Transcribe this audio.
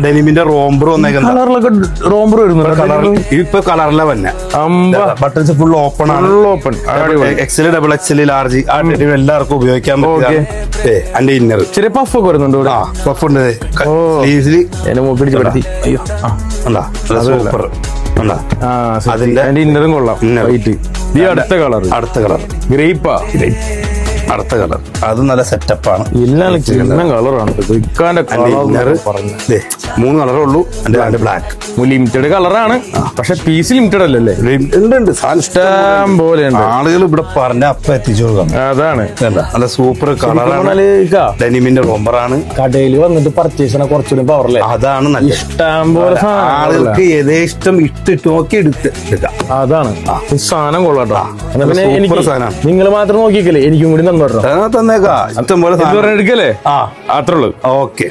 ഡെനിമിന്റെ romper കളറിലൊക്കെ romper വരുന്നു. ഇപ്പൊ കളറിലെ തന്നെ ബട്ടൺസ് ഫുൾ ഓപ്പൺ ആണ്. എക്സൽ ഡബിൾ എക്സൽ ലാർജ് എല്ലാവർക്കും ഉപയോഗിക്കാൻ പറ്റും. അതിന്റെ ഇന്നർ ചെറിയ പഫ് ഒക്കെ വരുന്നുണ്ട്. പഫ് ഉണ്ട് സൂപ്പർ. അതിന്റെ ഇന്നറും കൊള്ളാം. അടുത്ത കളർ ഗ്രേപ്പാ. അടുത്ത കളർ അത് നല്ല സെറ്റപ്പാണ്. എല്ലാം കളറാണ്. മൂന്ന് കളറേ ഉള്ളൂ. ബ്ലാക്ക് ലിമിറ്റഡ് കളറാണ്. പക്ഷെ പീസ് ലിമിറ്റഡ് അല്ലല്ലേ? ഇഷ്ടം പോലെ ആളുകൾ ഇവിടെ പറഞ്ഞ അപ്പൊ എത്തിച്ചു കൊടുക്കാം. അതാണ് നല്ല സൂപ്പർ കളറാണ്. ഡെനിമിന്റെ റോംബറാണ്. കടയിൽ വന്നിട്ട് പർച്ചേസിനെ കുറച്ചുകൂടി പവറല്ലേ? അതാണ് നല്ല ഇഷ്ടം പോലെ ആളുകൾക്ക് യഥേഷ്ടം ഇട്ടിട്ട് നോക്കി എടുക്കാം. അതാണ് സാധനം കൊള്ളാട്ടോ. നിങ്ങൾ മാത്രം നോക്കിക്കല്ലേ, എനിക്കും കൂടി തന്നേക്കാം. ഇഷ്ടം പോലെ എടുക്കല്ലേ? അത്രേ ഉള്ളൂ. ഓക്കെ.